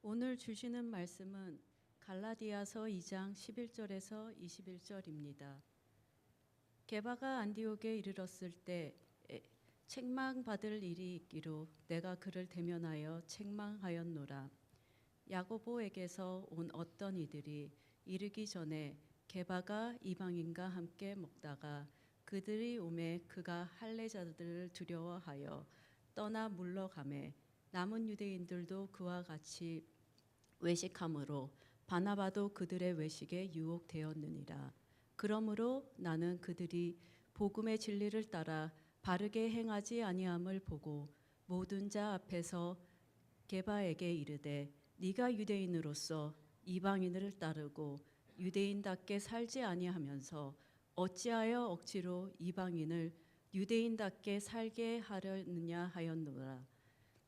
오늘 주시는 말씀은 갈라디아서 2장 11절에서 21절입니다. 게바가 안디옥에 이르렀을 때 책망받을 일이 있기로 내가 그를 대면하여 책망하였노라. 야고보에게서 온 어떤 이들이 이르기 전에 게바가 이방인과 함께 먹다가 그들이 오매 그가 할례자들을 두려워하여 떠나 물러가매 남은 유대인들도 그와 같이 외식함으로 바나바도 그들의 외식에 유혹되었느니라. 그러므로 나는 그들이 복음의 진리를 따라 바르게 행하지 아니함을 보고 모든 자 앞에서 게바에게 이르되 네가 유대인으로서 이방인을 따르고 유대인답게 살지 아니하면서 어찌하여 억지로 이방인을 유대인답게 살게 하려느냐 하였노라.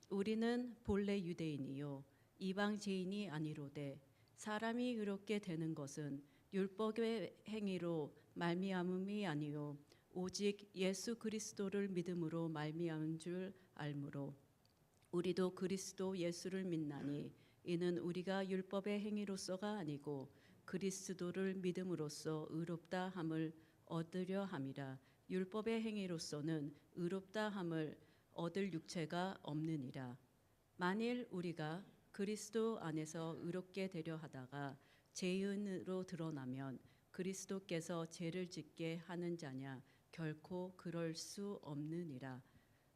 우리는 본래 유대인이요 이방 죄인이 아니로되 사람이 의롭게 되는 것은 율법의 행위로 말미암음이 아니요 오직 예수 그리스도를 믿음으로 말미암은 줄 알므로 우리도 그리스도 예수를 믿나니 이는 우리가 율법의 행위로서가 아니고 그리스도를 믿음으로써 의롭다 함을 얻으려 함이라. 율법의 행위로서는 의롭다 함을 얻을 육체가 없느니라. 만일 우리가 그리스도 안에서 의롭게 되려 하다가 죄인으로 드러나면 그리스도께서 죄를 짓게 하는 자냐? 결코 그럴 수 없느니라.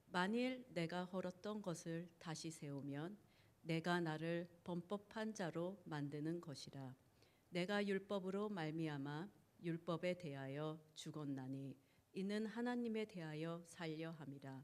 만일 내가 헐었던 것을 다시 세우면 내가 나를 범법한 자로 만드는 것이라. 내가 율법으로 말미암아 율법에 대하여 죽었나니 이는 하나님에 대하여 살려 함이라.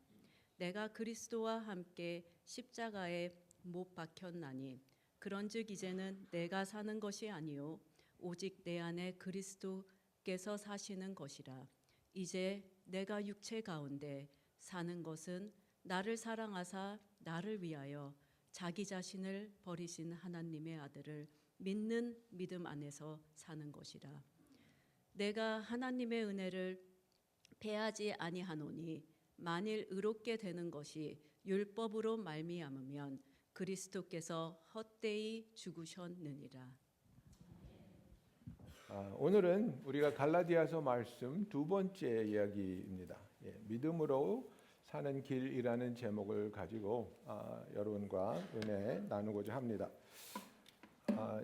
내가 그리스도와 함께 십자가에 못 박혔나니 그런즉 이제는 내가 사는 것이 아니요 오직 내 안에 그리스도께서 사시는 것이라. 이제 내가 육체 가운데 사는 것은 나를 사랑하사 나를 위하여 자기 자신을 버리신 하나님의 아들을 믿는 믿음 안에서 사는 것이라. 내가 하나님의 은혜를 패하지 아니하노니 만일 의롭게 되는 것이 율법으로 말미암으면 그리스도께서 헛되이 죽으셨느니라. 오늘은 우리가 갈라디아서 말씀 두 번째 이야기입니다. 믿음으로 사는 길이라는 제목을 가지고 여러분과 은혜 나누고자 합니다.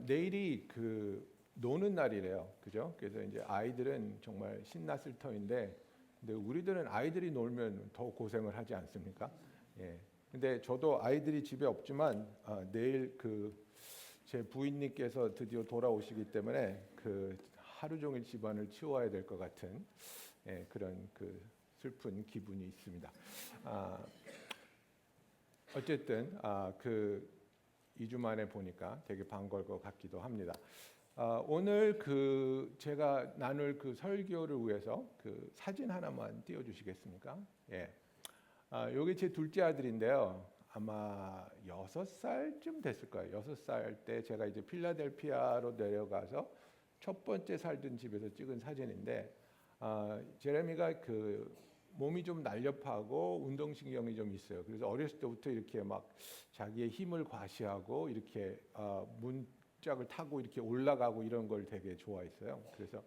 내일이 그 노는 날이래요, 그죠? 그래서 이제 아이들은 정말 신났을 터인데, 근데 우리들은 아이들이 놀면 더 고생을 하지 않습니까? 근데 저도 아이들이 집에 없지만 내일 제 부인님께서 드디어 돌아오시기 때문에 하루 종일 집안을 치워야 될 것 같은 그런 슬픈 기분이 있습니다. 어쨌든 2주 만에 보니까 되게 반가울 것 같기도 합니다. 오늘 제가 나눌 설교를 위해서 사진 하나만 띄워주시겠습니까? 여기 제 둘째 아들인데요. 아마 6살쯤 됐을 거예요. 6살 때 제가 이제 필라델피아로 내려가서 첫 번째 살던 집에서 찍은 사진인데, 제레미가 몸이 좀 날렵하고 운동신경이 좀 있어요. 그래서 어렸을 때부터 이렇게 막 자기의 힘을 과시하고 이렇게 문짝을 타고 이렇게 올라가고 이런 걸 되게 좋아했어요. 그래서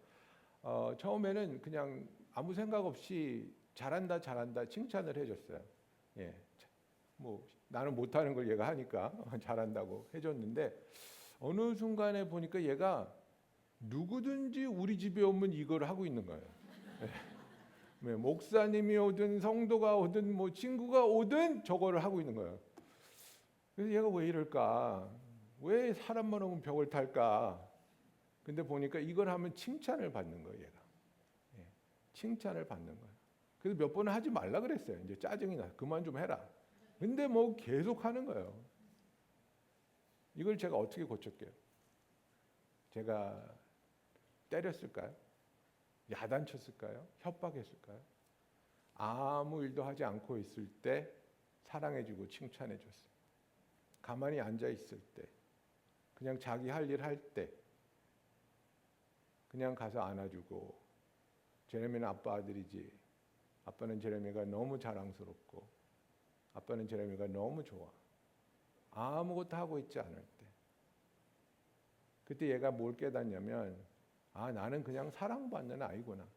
처음에는 그냥 아무 생각 없이 잘한다 칭찬을 해줬어요. 뭐 나는 못하는 걸 얘가 하니까 잘한다고 해줬는데, 어느 순간에 보니까 얘가 누구든지 우리 집에 오면 이걸 하고 있는 거예요. 목사님이 오든 성도가 오든 뭐 친구가 오든 저거를 하고 있는 거예요. 그래서 얘가 왜 이럴까? 왜 사람만 오면 벽을 탈까? 근데 보니까 이걸 하면 칭찬을 받는 거예요, 얘가. 칭찬을 받는 거예요. 그래서 몇 번은 하지 말라 그랬어요. 이제 짜증이 나. 그만 좀 해라. 근데 뭐 계속 하는 거예요. 이걸 제가 어떻게 고쳤게요? 제가 때렸을까요? 야단쳤을까요? 협박했을까요? 아무 일도 하지 않고 있을 때 사랑해주고 칭찬해줬어요. 가만히 앉아 있을 때, 그냥 자기 할 일 할 때, 그냥 가서 안아주고, 제레미는 아빠 아들이지, 아빠는 제레미가 너무 자랑스럽고, 아빠는 제레미가 너무 좋아. 아무것도 하고 있지 않을 때, 그때 얘가 뭘 깨닫냐면 나는 그냥 사랑받는 아이구나.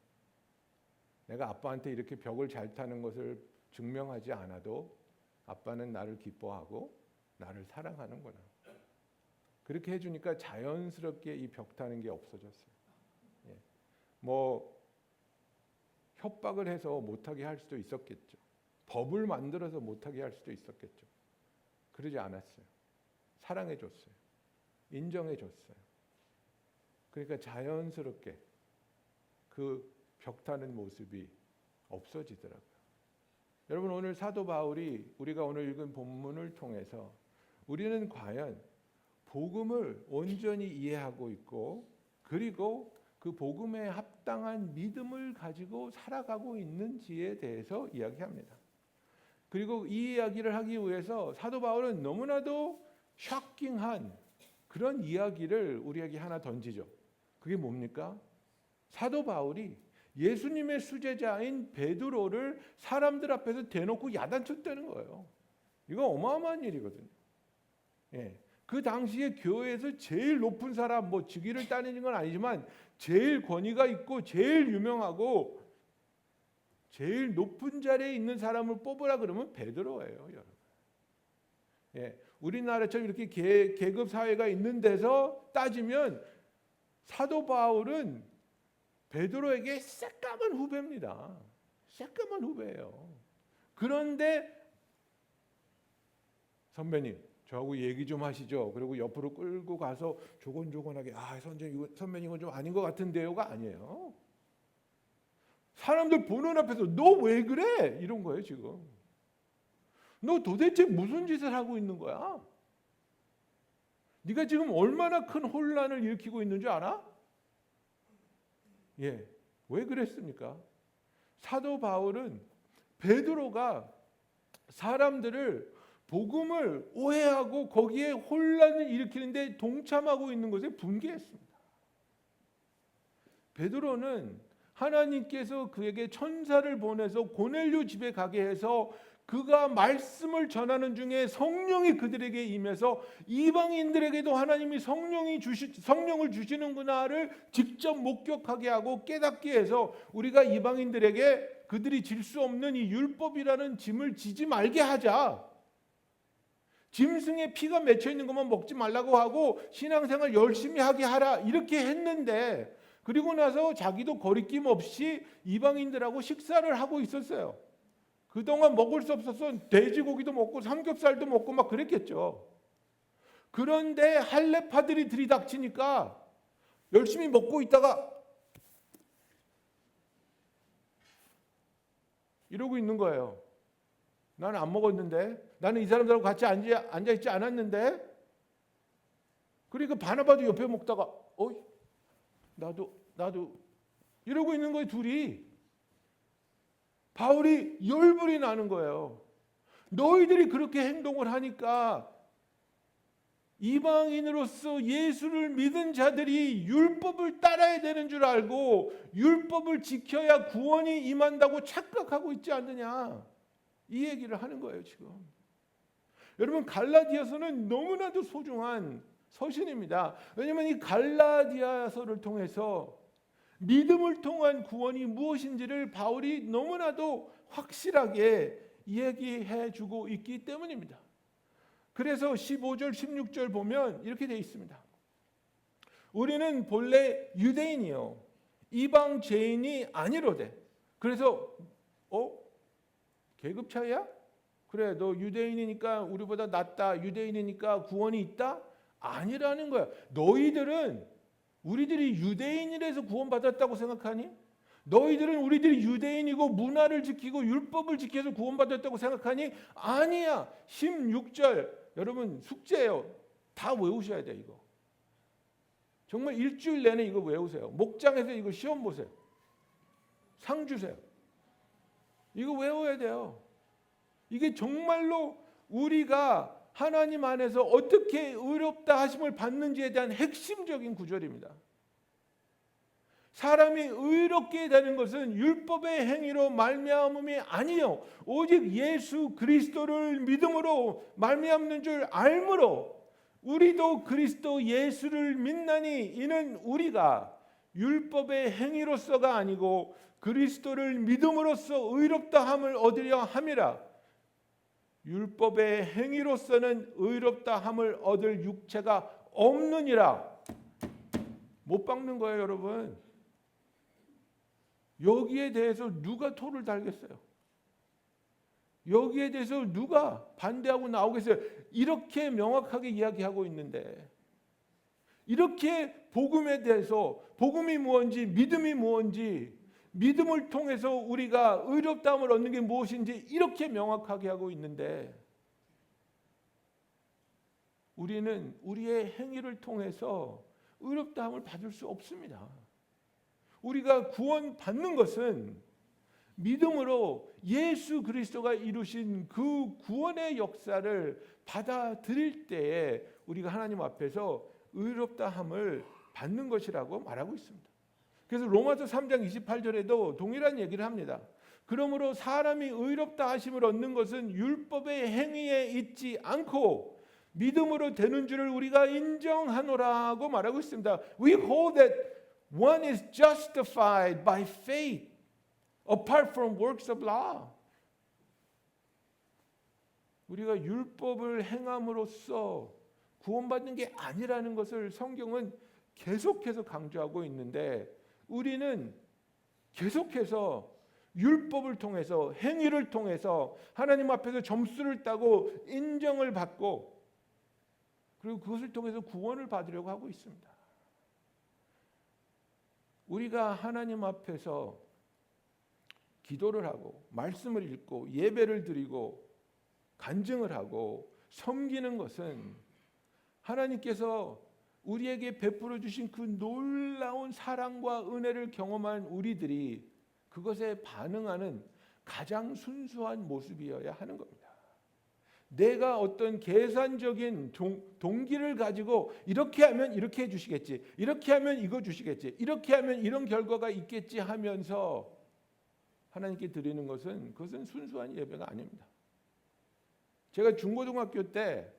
내가 아빠한테 이렇게 벽을 잘 타는 것을 증명하지 않아도 아빠는 나를 기뻐하고 나를 사랑하는구나. 그렇게 해주니까 자연스럽게 이 벽 타는 게 없어졌어요. 예. 뭐 협박을 해서 못하게 할 수도 있었겠죠. 법을 만들어서 못하게 할 수도 있었겠죠. 그러지 않았어요. 사랑해줬어요. 인정해줬어요. 그러니까 자연스럽게 그 벽 타는 모습이 없어지더라고요. 여러분, 오늘 사도 바울이 우리가 오늘 읽은 본문을 통해서 우리는 과연 복음을 온전히 이해하고 있고, 그리고 그 복음에 합당한 믿음을 가지고 살아가고 있는지에 대해서 이야기합니다. 그리고 이 이야기를 하기 위해서 사도 바울은 너무나도 쇼킹한 그런 이야기를 우리에게 하나 던지죠. 그게 뭡니까? 사도 바울이 예수님의 수제자인 베드로를 사람들 앞에서 대놓고 야단쳤다는 거예요. 이거 어마어마한 일이거든요. 예. 그 당시에 교회에서 제일 높은 사람, 뭐 직위를 따내는 건 아니지만 제일 권위가 있고 제일 유명하고 제일 높은 자리에 있는 사람을 뽑으라 그러면 베드로예요, 여러분. 예. 우리나라처럼 이렇게 계급 사회가 있는 데서 따지면 사도 바울은 베드로에게 새까만 후배입니다. 새까만 후배예요. 그런데 선배님, 저하고 얘기 좀 하시죠. 그리고 옆으로 끌고 가서 조곤조곤하게 선배님 이건 좀 아닌 것 같은데요가 아니에요. 사람들 보는 앞에서 너 왜 그래? 이런 거예요 지금. 너 도대체 무슨 짓을 하고 있는 거야? 네가 지금 얼마나 큰 혼란을 일으키고 있는 줄 알아? 예, 왜 그랬습니까? 사도 바울은 베드로가 사람들을 복음을 오해하고 거기에 혼란을 일으키는데 동참하고 있는 것에 분개했습니다. 베드로는 하나님께서 그에게 천사를 보내서 고넬료 집에 가게 해서 그가 말씀을 전하는 중에 성령이 그들에게 임해서 이방인들에게도 하나님이 성령을 주시는구나를 직접 목격하게 하고 깨닫게 해서 우리가 이방인들에게 그들이 질 수 없는 이 율법이라는 짐을 지지 말게 하자. 짐승의 피가 맺혀 있는 것만 먹지 말라고 하고 신앙생활 열심히 하게 하라 이렇게 했는데, 그리고 나서 자기도 거리낌 없이 이방인들하고 식사를 하고 있었어요. 그동안 먹을 수 없어서 돼지고기도 먹고 삼겹살도 먹고 막 그랬겠죠. 그런데 할례파들이 들이닥치니까 열심히 먹고 있다가 이러고 있는 거예요. 나는 안 먹었는데, 나는 이 사람들하고 같이 앉아있지 않았는데. 그러니까 바나바도 옆에 먹다가 나도 이러고 있는 거예요, 둘이. 바울이 열불이 나는 거예요. 너희들이 그렇게 행동을 하니까 이방인으로서 예수를 믿은 자들이 율법을 따라야 되는 줄 알고 율법을 지켜야 구원이 임한다고 착각하고 있지 않느냐, 이 얘기를 하는 거예요 지금. 여러분, 갈라디아서는 너무나도 소중한 서신입니다. 왜냐하면 이 갈라디아서를 통해서 믿음을 통한 구원이 무엇인지를 바울이 너무나도 확실하게 얘기해 주고 있기 때문입니다. 그래서 15절 16절 보면 이렇게 되어 있습니다. 우리는 본래 유대인이요 이방 죄인이 아니로되. 그래서 계급 차이야? 그래, 너 유대인이니까 우리보다 낫다, 유대인이니까 구원이 있다? 아니라는 거야. 너희들은 우리들이 유대인이라서 구원받았다고 생각하니? 너희들은 우리들이 유대인이고 문화를 지키고 율법을 지켜서 구원받았다고 생각하니? 아니야. 16절 여러분 숙제예요. 다 외우셔야 돼. 이거 정말 일주일 내내 이거 외우세요. 목장에서 이거 시험 보세요. 상 주세요. 이거 외워야 돼요. 이게 정말로 우리가 하나님 안에서 어떻게 의롭다 하심을 받는지에 대한 핵심적인 구절입니다. 사람이 의롭게 되는 것은 율법의 행위로 말미암음이 아니요 오직 예수 그리스도를 믿음으로 말미암는 줄 알므로 우리도 그리스도 예수를 믿나니 이는 우리가 율법의 행위로서가 아니고 그리스도를 믿음으로써 의롭다 함을 얻으려 함이라. 율법의 행위로서는 의롭다 함을 얻을 육체가 없느니라. 못 박는 거예요, 여러분. 여기에 대해서 누가 토를 달겠어요? 여기에 대해서 누가 반대하고 나오겠어요? 이렇게 명확하게 이야기하고 있는데, 이렇게 복음에 대해서, 복음이 무엇인지, 믿음이 무엇인지, 믿음을 통해서 우리가 의롭다함을 얻는 게 무엇인지 이렇게 명확하게 하고 있는데, 우리는 우리의 행위를 통해서 의롭다함을 받을 수 없습니다. 우리가 구원받는 것은 믿음으로 예수 그리스도가 이루신 그 구원의 역사를 받아들일 때에 우리가 하나님 앞에서 의롭다함을 받는 것이라고 말하고 있습니다. 그래서 로마서 3장 28절에도 동일한 얘기를 합니다. 그러므로 사람이 의롭다 하심을 얻는 것은 율법의 행위에 있지 않고 믿음으로 되는 줄을 우리가 인정하노라고 말하고 있습니다. We hold that one is justified by faith apart from works of law. 우리가 율법을 행함으로써 구원받는 게 아니라는 것을 성경은 계속해서 강조하고 있는데, 우리는 계속해서 율법을 통해서, 행위를 통해서 하나님 앞에서 점수를 따고 인정을 받고, 그리고 그것을 통해서 구원을 받으려고 하고 있습니다. 우리가 하나님 앞에서 기도를 하고 말씀을 읽고 예배를 드리고 간증을 하고 섬기는 것은 하나님께서 우리에게 베풀어 주신 그 놀라운 사랑과 은혜를 경험한 우리들이 그것에 반응하는 가장 순수한 모습이어야 하는 겁니다. 내가 어떤 계산적인 동기를 가지고 이렇게 하면 이렇게 해주시겠지, 이렇게 하면 이거 주시겠지, 이렇게 하면 이런 결과가 있겠지 하면서 하나님께 드리는 것은, 그것은 순수한 예배가 아닙니다. 제가 중고등학교 때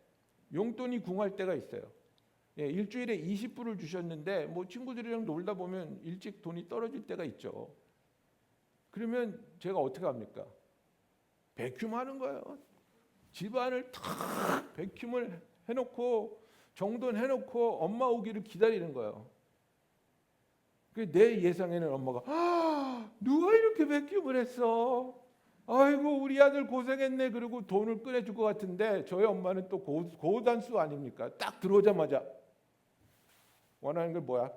용돈이 궁할 때가 있어요. 일주일에 20불을 주셨는데 뭐 친구들이랑 놀다 보면 일찍 돈이 떨어질 때가 있죠. 그러면 제가 어떻게 합니까? 백큐하는 거예요. 집안을 탁 백큐을 해놓고 정돈해놓고 엄마 오기를 기다리는 거예요. 내 예상에는 엄마가 누가 이렇게 백큐을 했어? 아이고 우리 아들 고생했네. 그리고 돈을 꺼내줄 것 같은데 저희 엄마는 또 고단수 아닙니까? 딱 들어오자마자 원하는 게 뭐야?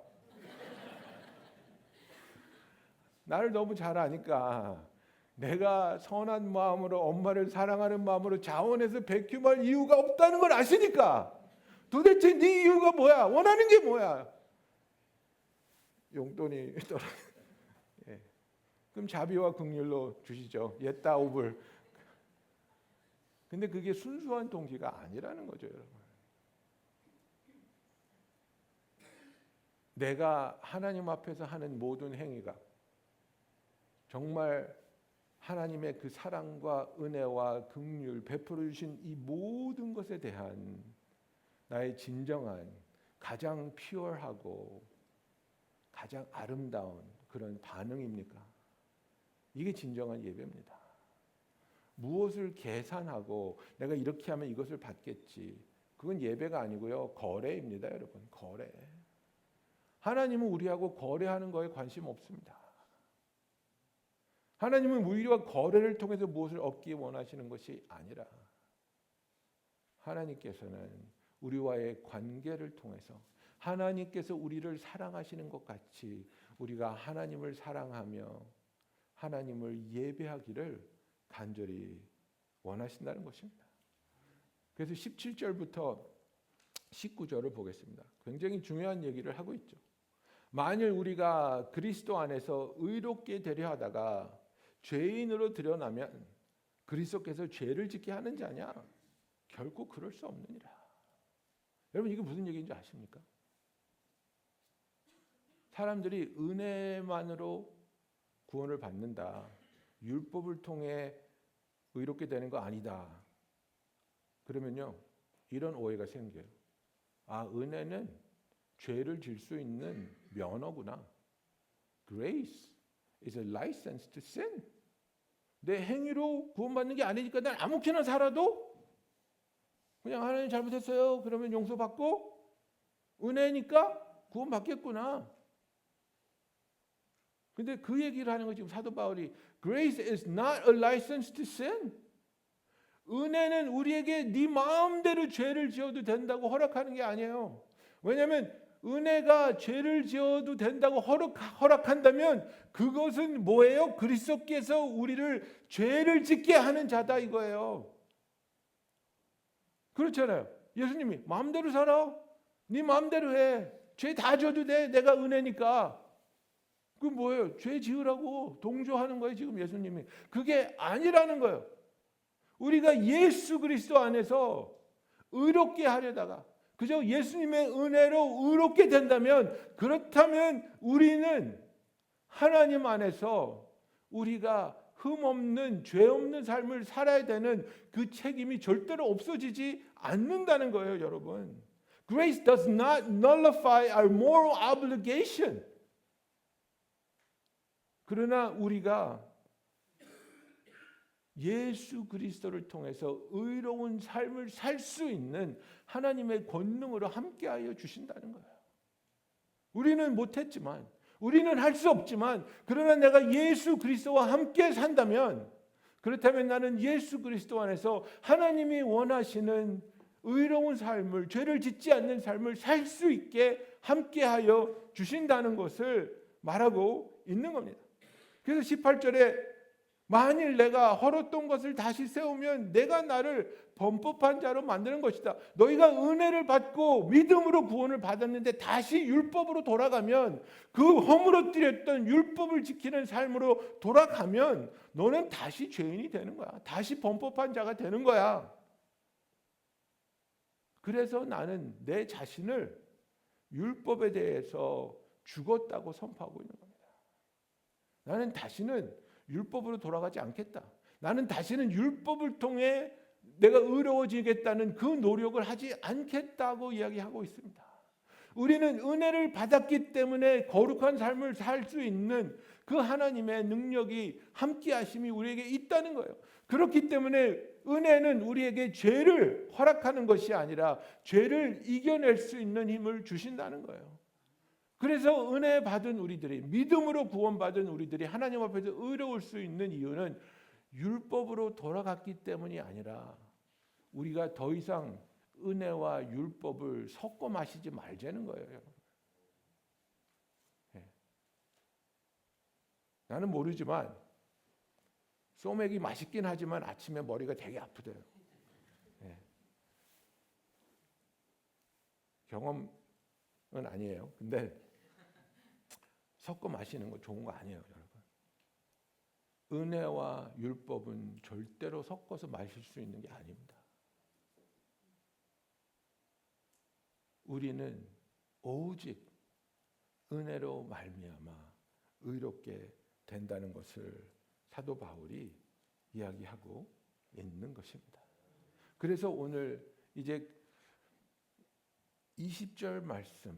나를 너무 잘 아니까 내가 선한 마음으로 엄마를 사랑하는 마음으로 자원해서 백큐할 이유가 없다는 걸 아시니까 도대체 네 이유가 뭐야? 원하는 게 뭐야? 용돈이 떨어. 예. 그럼 자비와 긍휼로 주시죠. 옛다 5불. 근데 그게 순수한 동기가 아니라는 거죠, 여러분. 내가 하나님 앞에서 하는 모든 행위가 정말 하나님의 그 사랑과 은혜와 긍휼 베풀어 주신 이 모든 것에 대한 나의 진정한 가장 피어하고 가장 아름다운 그런 반응입니까? 이게 진정한 예배입니다. 무엇을 계산하고 내가 이렇게 하면 이것을 받겠지, 그건 예배가 아니고요, 거래입니다, 여러분. 거래. 하나님은 우리하고 거래하는 거에 관심 없습니다. 하나님은 우리와 거래를 통해서 무엇을 얻기 원하시는 것이 아니라 하나님께서는 우리와의 관계를 통해서 하나님께서 우리를 사랑하시는 것 같이 우리가 하나님을 사랑하며 하나님을 예배하기를 간절히 원하신다는 것입니다. 그래서 17절부터 19절을 보겠습니다. 굉장히 중요한 얘기를 하고 있죠. 만일 우리가 그리스도 안에서 의롭게 되려 하다가 죄인으로 드러나면 그리스도께서 죄를 짓게 하는 자냐? 결코 그럴 수 없느니라. 여러분, 이게 무슨 얘기인지 아십니까? 사람들이 은혜만으로 구원을 받는다, 율법을 통해 의롭게 되는 거 아니다, 그러면요 이런 오해가 생겨요. 은혜는 죄를 질 수 있는 면허구나. Grace is a license to sin. 내 행위로 구원받는 게 아니니까 난 아무렇게나 살아도 그냥 하나님 잘못했어요. 그러면 용서받고 은혜니까 구원받겠구나. 근데 그 얘기를 하는 거 지금 사도 바울이 Grace is not a license to sin. 은혜는 우리에게 네 마음대로 죄를 지어도 된다고 허락하는 게 아니에요. 왜냐하면 은혜가 죄를 지어도 된다고 허락한다면 그것은 뭐예요? 그리스도께서 우리를 죄를 짓게 하는 자다 이거예요. 그렇잖아요. 예수님이 마음대로 살아. 네 마음대로 해. 죄 다 져도 돼. 내가 은혜니까. 그 뭐예요? 죄 지으라고 동조하는 거예요. 지금 예수님이. 그게 아니라는 거예요. 우리가 예수 그리스도 안에서 의롭게 하려다가 그저 예수님의 은혜로 의롭게 된다면 그렇다면 우리는 하나님 안에서 우리가 흠없는 죄 없는 삶을 살아야 되는 그 책임이 절대로 없어지지 않는다는 거예요, 여러분. Grace does not nullify our moral obligation. 그러나 우리가 예수 그리스도를 통해서 의로운 삶을 살 수 있는 하나님의 권능으로 함께하여 주신다는 거예요. 우리는 못했지만, 우리는 할 수 없지만, 그러나 내가 예수 그리스도와 함께 산다면, 그렇다면 나는 예수 그리스도 안에서 하나님이 원하시는 의로운 삶을, 죄를 짓지 않는 삶을 살 수 있게 함께하여 주신다는 것을 말하고 있는 겁니다. 그래서 18절에 만일 내가 헐었던 것을 다시 세우면 내가 나를 범법한 자로 만드는 것이다. 너희가 은혜를 받고 믿음으로 구원을 받았는데 다시 율법으로 돌아가면 그 허물어뜨렸던 율법을 지키는 삶으로 돌아가면 너는 다시 죄인이 되는 거야. 다시 범법한 자가 되는 거야. 그래서 나는 내 자신을 율법에 대해서 죽었다고 선포하고 있는 겁니다. 나는 다시는 율법으로 돌아가지 않겠다. 나는 다시는 율법을 통해 내가 의로워지겠다는 그 노력을 하지 않겠다고 이야기하고 있습니다. 우리는 은혜를 받았기 때문에 거룩한 삶을 살 수 있는 그 하나님의 능력이 함께 하심이 우리에게 있다는 거예요. 그렇기 때문에 은혜는 우리에게 죄를 허락하는 것이 아니라 죄를 이겨낼 수 있는 힘을 주신다는 거예요. 그래서 은혜 받은 우리들이 믿음으로 구원받은 우리들이 하나님 앞에서 의로울 수 있는 이유는 율법으로 돌아갔기 때문이 아니라 우리가 더 이상 은혜와 율법을 섞어 마시지 말자는 거예요. 네. 나는 모르지만 소맥이 맛있긴 하지만 아침에 머리가 되게 아프대요. 네. 경험은 아니에요. 근데 섞어 마시는 거 좋은 거 아니에요, 여러분. 은혜와 율법은 절대로 섞어서 마실 수 있는 게 아닙니다. 우리는 오직 은혜로 말미암아 의롭게 된다는 것을 사도 바울이 이야기하고 있는 것입니다. 그래서 오늘 이제 20절 말씀,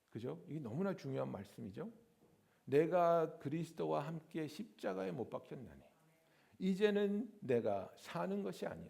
그죠? 이게 너무나 중요한 말씀이죠. 내가 그리스도와 함께 십자가에 못 박혔나니 이제는 내가 사는 것이 아니요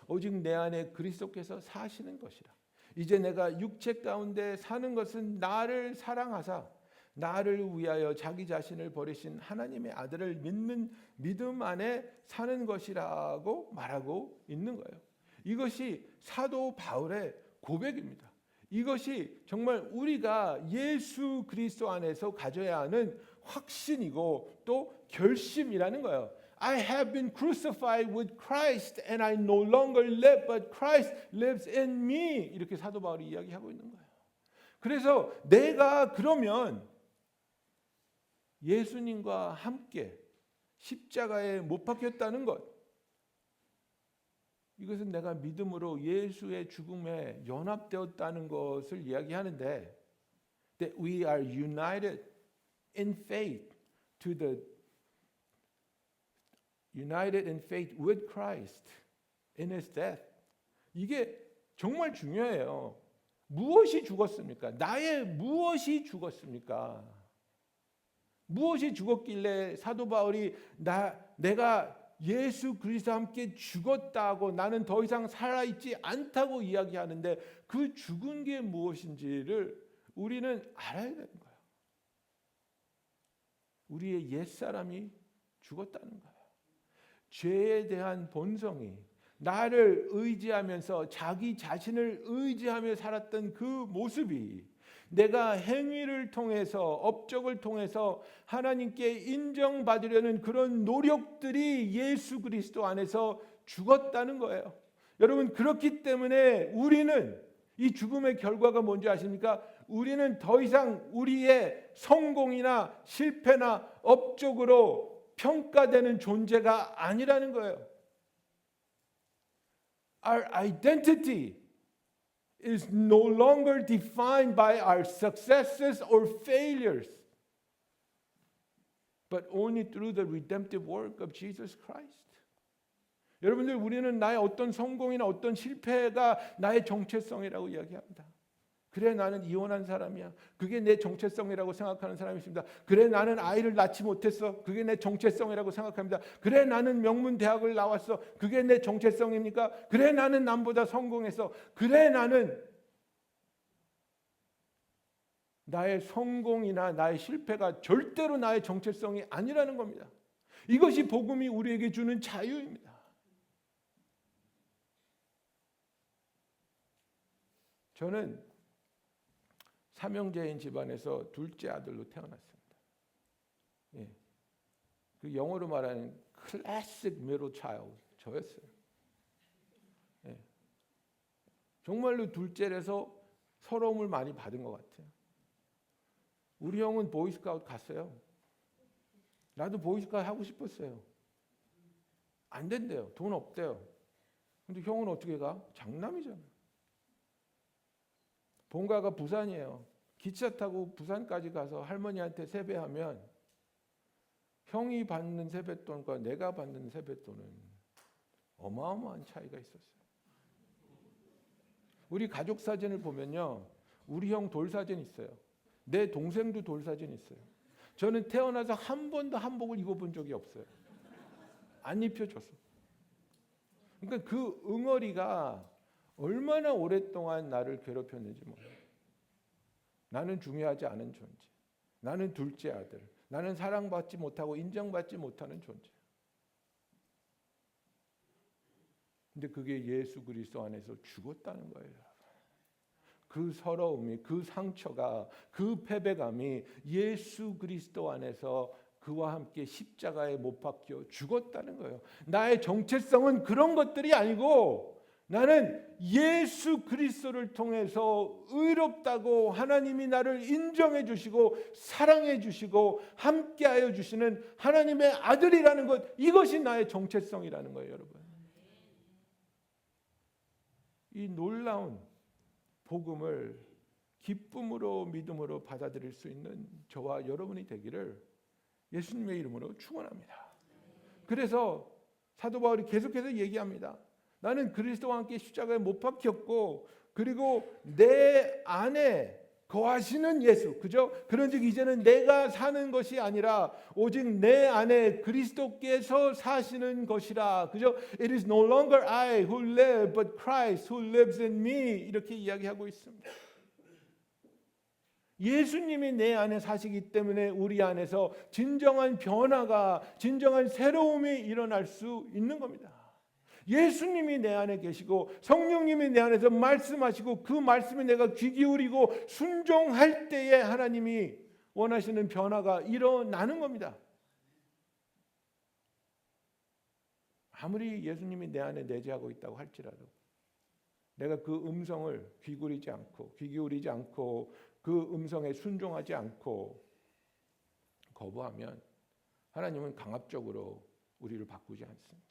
오직 내 안에 그리스도께서 사시는 것이라. 이제 내가 육체 가운데 사는 것은 나를 사랑하사 나를 위하여 자기 자신을 버리신 하나님의 아들을 믿는 믿음 안에 사는 것이라고 말하고 있는 거예요. 이것이 사도 바울의 고백입니다. 이것이 정말 우리가 예수 그리스도 안에서 가져야 하는 확신이고 또 결심이라는 거예요. I have been crucified with Christ and I no longer live but Christ lives in me. 이렇게 사도 바울이 이야기하고 있는 거예요. 그래서 내가 그러면 예수님과 함께 십자가에 못 박혔다는 것, 이것은 내가 믿음으로 예수의 죽음에 연합되었다는 것을 이야기하는데, that we are united in faith to the united in faith with Christ in His death. 이게 정말 중요해요. 무엇이 죽었습니까? 나의 무엇이 죽었습니까? 무엇이 죽었길래 사도 바울이 내가 예수 그리스도와 함께 죽었다고 나는 더 이상 살아있지 않다고 이야기하는데 그 죽은 게 무엇인지를 우리는 알아야 되는 거예요. 우리의 옛사람이 죽었다는 거예요. 죄에 대한 본성이 나를 의지하면서 자기 자신을 의지하며 살았던 그 모습이 내가 행위를 통해서 업적을 통해서 하나님께 인정받으려는 그런 노력들이 예수 그리스도 안에서 죽었다는 거예요. 여러분 그렇기 때문에 우리는 이 죽음의 결과가 뭔지 아십니까? 우리는 더 이상 우리의 성공이나 실패나 업적으로 평가되는 존재가 아니라는 거예요. Our identity is no longer defined by our successes or failures, but only through the redemptive work of Jesus Christ. 여러분들 우리는 나의 어떤 성공이나 어떤 실패가 나의 정체성이라고 이야기합니다. 그래 나는 이혼한 사람이야. 그게 내 정체성이라고 생각하는 사람이 있습니다. 그래 나는 아이를 낳지 못했어. 그게 내 정체성이라고 생각합니다. 그래 나는 명문 대학을 나왔어. 그게 내 정체성입니까? 그래 나는 남보다 성공했어. 그래 나는 나의 성공이나 나의 실패가 절대로 나의 정체성이 아니라는 겁니다. 이것이 복음이 우리에게 주는 자유입니다. 저는 삼형제인 집안에서 둘째 아들로 태어났습니다. 예. 그 영어로 말하는 클래식 middle child 저였어요. 예. 정말로 둘째라서 서러움을 많이 받은 것 같아요. 우리 형은 보이스카우트 갔어요. 나도 보이스카우트 하고 싶었어요. 안 된대요. 돈 없대요. 근데 형은 어떻게 가? 장남이잖아요. 본가가 부산이에요. 기차 타고 부산까지 가서 할머니한테 세배하면 형이 받는 세뱃돈과 내가 받는 세뱃돈은 어마어마한 차이가 있었어요. 우리 가족 사진을 보면요. 우리 형 돌사진 있어요. 내 동생도 돌사진 있어요. 저는 태어나서 한 번도 한복을 입어본 적이 없어요. 안 입혀줘서. 그러니까 그 응어리가 얼마나 오랫동안 나를 괴롭혔는지 몰라요. 나는 중요하지 않은 존재. 나는 둘째 아들. 나는 사랑받지 못하고 인정받지 못하는 존재. 근데 그게 예수 그리스도 안에서 죽었다는 거예요. 그 서러움이, 그 상처가, 그 패배감이 예수 그리스도 안에서 그와 함께 십자가에 못 박혀 죽었다는 거예요. 나의 정체성은 그런 것들이 아니고 나는 예수 그리스도를 통해서 의롭다고 하나님이 나를 인정해 주시고 사랑해 주시고 함께하여 주시는 하나님의 아들이라는 것, 이것이 나의 정체성이라는 거예요, 여러분. 이 놀라운 복음을 기쁨으로 믿음으로 받아들일 수 있는 저와 여러분이 되기를 예수님의 이름으로 축원합니다. 그래서 사도 바울이 계속해서 얘기합니다. 나는 그리스도와 함께 십자가에 못 박혔고 그리고 내 안에 거하시는 예수, 그죠? 그런즉 이제는 내가 사는 것이 아니라 오직 내 안에 그리스도께서 사시는 것이라, 그죠? It is no longer I who live, but Christ who lives in me. 이렇게 이야기하고 있습니다. 예수님이 내 안에 사시기 때문에 우리 안에서 진정한 변화가, 진정한 새로움이 일어날 수 있는 겁니다. 예수님이 내 안에 계시고 성령님이 내 안에서 말씀하시고 그 말씀에 내가 귀 기울이고 순종할 때에 하나님이 원하시는 변화가 일어나는 겁니다. 아무리 예수님이 내 안에 내재하고 있다고 할지라도 내가 그 음성을 귀 기울이지 않고 그 음성에 순종하지 않고 거부하면 하나님은 강압적으로 우리를 바꾸지 않습니다.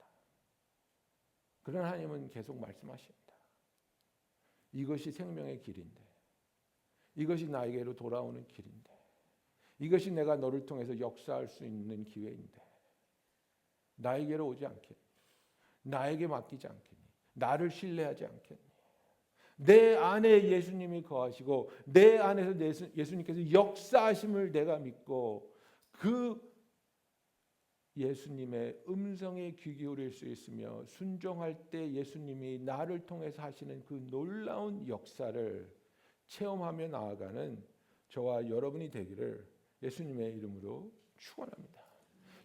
그러나 하나님은 계속 말씀하십니다. 이것이 생명의 길인데, 이것이 나에게로 돌아오는 길인데, 이것이 내가 너를 통해서 역사할 수 있는 기회인데 나에게로 오지 않겠니? 나에게 맡기지 않겠니? 나를 신뢰하지 않겠니? 내 안에 예수님이 거하시고 내 안에서 예수님께서 역사하심을 내가 믿고 그 예수님의 음성에 귀 기울일 수 있으며 순종할 때 예수님이 나를 통해서 하시는 그 놀라운 역사를 체험하며 나아가는 저와 여러분이 되기를 예수님의 이름으로 축원합니다.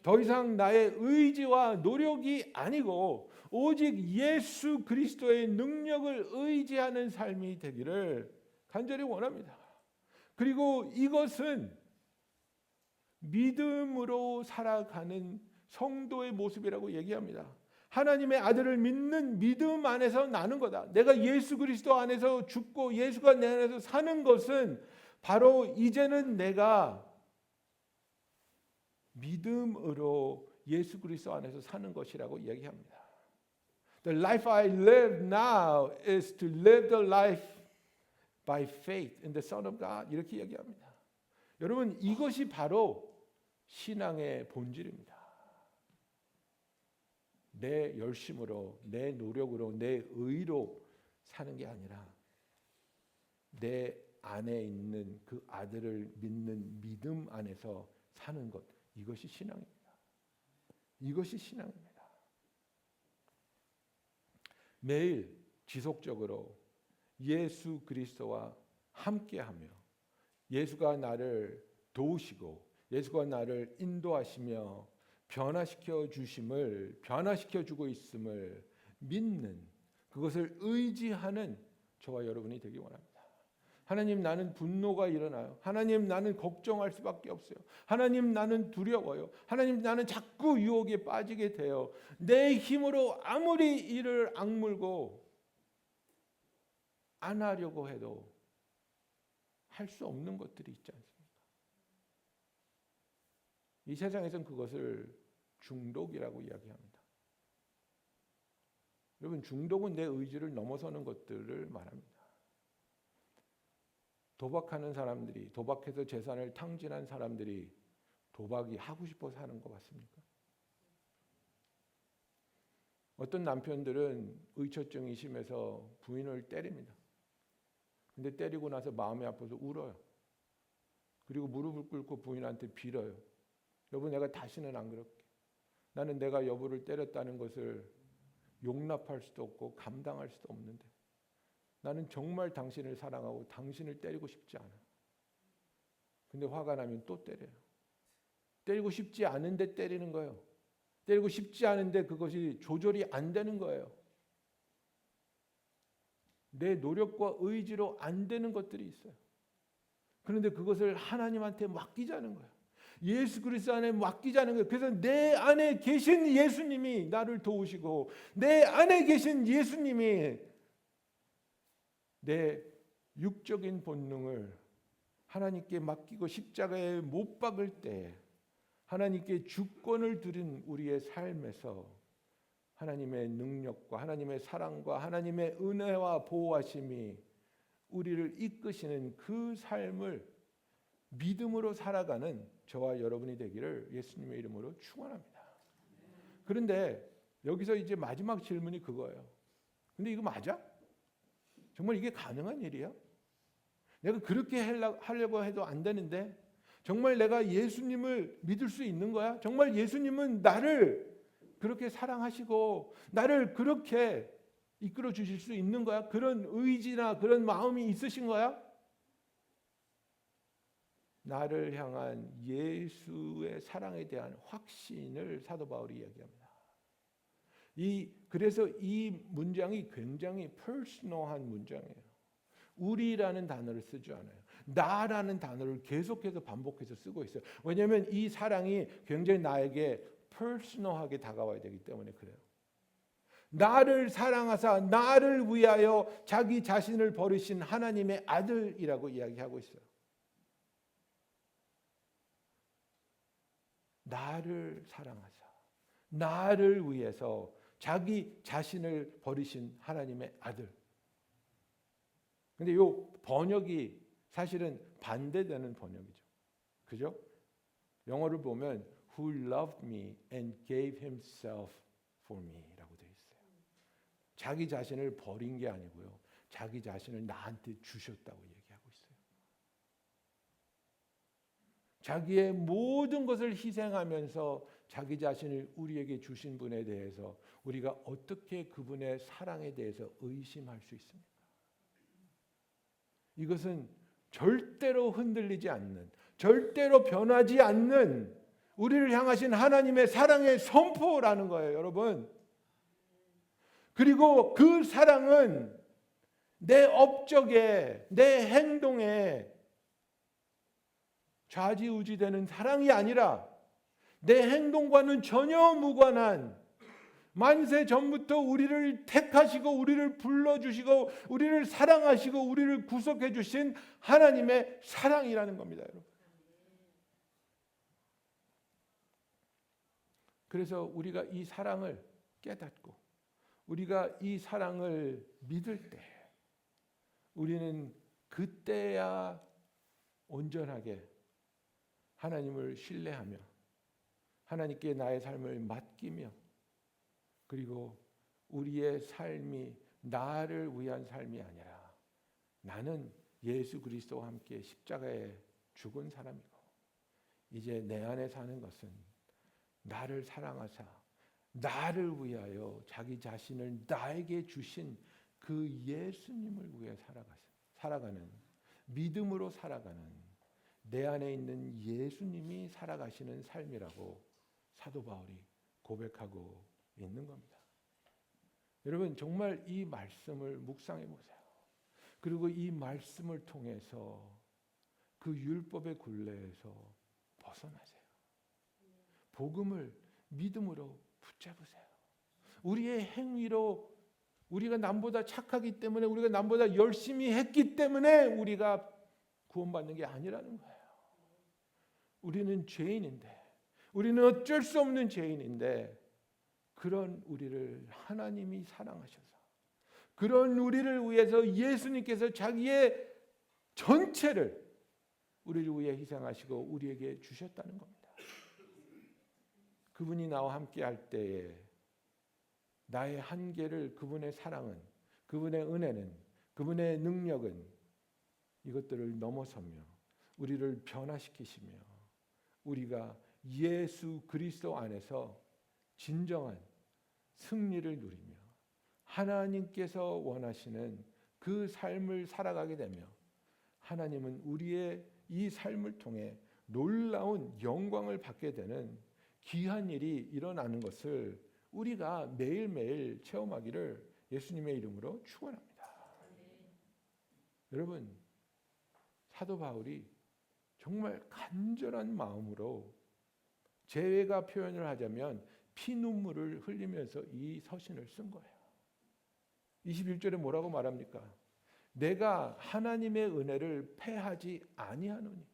더 이상 나의 의지와 노력이 아니고 오직 예수 그리스도의 능력을 의지하는 삶이 되기를 간절히 원합니다. 그리고 이것은 믿음으로 살아가는 성도의 모습이라고 얘기합니다. 하나님의 아들을 믿는 믿음 안에서 나는 거다. 내가 예수 그리스도 안에서 죽고 예수가 내 안에서 사는 것은 바로 이제는 내가 믿음으로 예수 그리스도 안에서 사는 것이라고 얘기합니다. The life I live now is to live the life by faith in the Son of God. 이렇게 얘기합니다. 여러분, 이것이 바로 신앙의 본질입니다. 내 열심으로, 내 노력으로, 내 의로 사는 게 아니라 내 안에 있는 그 아들을 믿는 믿음 안에서 사는 것. 이것이 신앙입니다. 이것이 신앙입니다. 매일 지속적으로 예수 그리스도와 함께하며 예수가 나를 도우시고 예수가 나를 인도하시며 변화시켜 주고 있음을 믿는 그것을 의지하는 저와 여러분이 되기 원합니다. 하나님, 나는 분노가 일어나요. 하나님, 나는 걱정할 수밖에 없어요. 하나님, 나는 두려워요. 하나님, 나는 자꾸 유혹에 빠지게 돼요. 내 힘으로 아무리 이를 악물고 안 하려고 해도 할 수 없는 것들이 있지 않습니까? 이 세상에서는 그것을 중독이라고 이야기합니다. 여러분, 중독은 내 의지를 넘어서는 것들을 말합니다. 도박하는 사람들이, 도박해서 재산을 탕진한 사람들이 도박이 하고 싶어서 하는 것 같습니까? 어떤 남편들은 의처증이 심해서 부인을 때립니다. 근데 때리고 나서 마음이 아파서 울어요. 그리고 무릎을 꿇고 부인한테 빌어요. 여보, 내가 다시는 안 그럴게. 나는 내가 여보를 때렸다는 것을 용납할 수도 없고 감당할 수도 없는데 나는 정말 당신을 사랑하고 당신을 때리고 싶지 않아. 근데 화가 나면 또 때려요. 때리고 싶지 않은데 때리는 거예요. 때리고 싶지 않은데 그것이 조절이 안 되는 거예요. 내 노력과 의지로 안 되는 것들이 있어요. 그런데 그것을 하나님한테 맡기자는 거예요. 예수 그리스도 안에 맡기자는 거예요. 그래서 내 안에 계신 예수님이 나를 도우시고 내 안에 계신 예수님이 내 육적인 본능을 하나님께 맡기고 십자가에 못 박을 때 하나님께 주권을 드린 우리의 삶에서 하나님의 능력과 하나님의 사랑과 하나님의 은혜와 보호하심이 우리를 이끄시는 그 삶을 믿음으로 살아가는 저와 여러분이 되기를 예수님의 이름으로 축원합니다. 그런데 여기서 이제 마지막 질문이 그거예요. 근데 이거 맞아? 정말 이게 가능한 일이야? 내가 그렇게 하려고 해도 안 되는데 정말 내가 예수님을 믿을 수 있는 거야? 정말 예수님은 나를 그렇게 사랑하시고 나를 그렇게 이끌어 주실 수 있는 거야? 그런 의지나 그런 마음이 있으신 거야? 나를 향한 예수의 사랑에 대한 확신을 사도 바울이 이야기합니다. 그래서 이 문장이 굉장히 퍼스널한 문장이에요. 우리라는 단어를 쓰지 않아요. 나라는 단어를 계속해서 반복해서 쓰고 있어요. 왜냐하면 이 사랑이 굉장히 나에게 퍼스널하게 다가와야 되기 때문에 그래요. 나를 사랑하사 나를 위하여 자기 자신을 버리신 하나님의 아들이라고 이야기하고 있어요. 나를 사랑하사 나를 위해서 자기 자신을 버리신 하나님의 아들. 근데 이 번역이 사실은 반대되는 번역이죠. 그죠? 영어를 보면 Who loved me and gave himself for me 라고 되어 있어요. 자기 자신을 버린 게 아니고요. 자기 자신을 나한테 주셨다고 얘기하고 있어요. 자기의 모든 것을 희생하면서 자기 자신을 우리에게 주신 분에 대해서 우리가 어떻게 그분의 사랑에 대해서 의심할 수 있습니까? 이것은 절대로 흔들리지 않는, 절대로 변하지 않는 우리를 향하신 하나님의 사랑의 선포라는 거예요, 여러분. 그리고 그 사랑은 내 업적에, 내 행동에 좌지우지되는 사랑이 아니라 내 행동과는 전혀 무관한, 만세 전부터 우리를 택하시고 우리를 불러주시고 우리를 사랑하시고 우리를 구속해 주신 하나님의 사랑이라는 겁니다, 여러분. 그래서 우리가 이 사랑을 깨닫고 우리가 이 사랑을 믿을 때 우리는 그때야 온전하게 하나님을 신뢰하며 하나님께 나의 삶을 맡기며 그리고 우리의 삶이 나를 위한 삶이 아니라 나는 예수 그리스도와 함께 십자가에 죽은 사람이고 이제 내 안에 사는 것은 나를 사랑하사 나를 위하여 자기 자신을 나에게 주신 그 예수님을 위해 살아가는 믿음으로 살아가는 내 안에 있는 예수님이 살아가시는 삶이라고 사도 바울이 고백하고 있는 겁니다. 여러분 정말 이 말씀을 묵상해 보세요. 그리고 이 말씀을 통해서 그 율법의 굴레에서 벗어나세요. 복음을 믿음으로 붙잡으세요. 우리의 행위로 우리가 남보다 착하기 때문에 우리가 남보다 열심히 했기 때문에 우리가 구원받는 게 아니라는 거예요. 우리는 죄인인데 우리는 어쩔 수 없는 죄인인데 그런 우리를 하나님이 사랑하셔서 그런 우리를 위해서 예수님께서 자기의 전체를 우리를 위해 희생하시고 우리에게 주셨다는 겁니다. 그분이 나와 함께 할 때에 나의 한계를 그분의 사랑은 그분의 은혜는 그분의 능력은 이것들을 넘어서며 우리를 변화시키시며 우리가 예수 그리스도 안에서 진정한 승리를 누리며 하나님께서 원하시는 그 삶을 살아가게 되며 하나님은 우리의 이 삶을 통해 놀라운 영광을 받게 되는 귀한 일이 일어나는 것을 우리가 매일매일 체험하기를 예수님의 이름으로 축원합니다. 여러분 사도 바울이 정말 간절한 마음으로 제가 표현을 하자면 피눈물을 흘리면서 이 서신을 쓴 거예요. 21절에 뭐라고 말합니까? 내가 하나님의 은혜를 패하지 아니하노니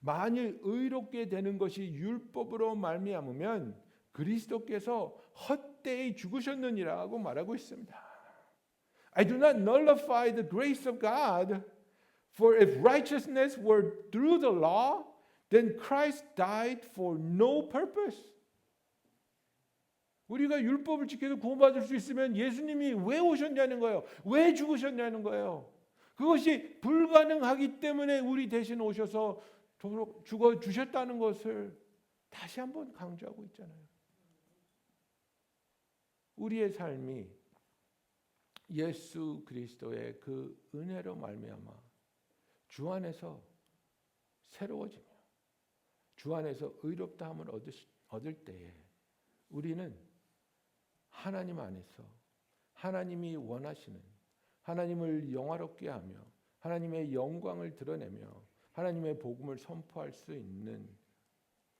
만일 의롭게 되는 것이 율법으로 말미암으면 그리스도께서 헛되이 죽으셨느니라고 말하고 있습니다. I do not nullify the grace of God, for if righteousness were through the law, then Christ died for no purpose. 우리가 율법을 지켜서 구원받을 수 있으면 예수님이 왜 오셨냐는 거예요. 왜 죽으셨냐는 거예요. 그것이 불가능하기 때문에 우리 대신 오셔서 죽어 주셨다는 것을 다시 한번 강조하고 있잖아요. 우리의 삶이 예수 그리스도의 그 은혜로 말미암아 주 안에서 새로워지며 주 안에서 의롭다함을 얻을 때에 우리는 하나님 안에서 하나님이 원하시는 하나님을 영화롭게 하며 하나님의 영광을 드러내며 하나님의 복음을 선포할 수 있는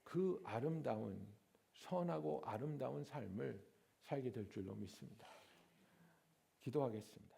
그 아름다운 선하고 아름다운 삶을 살게 될 줄로 믿습니다. 기도하겠습니다.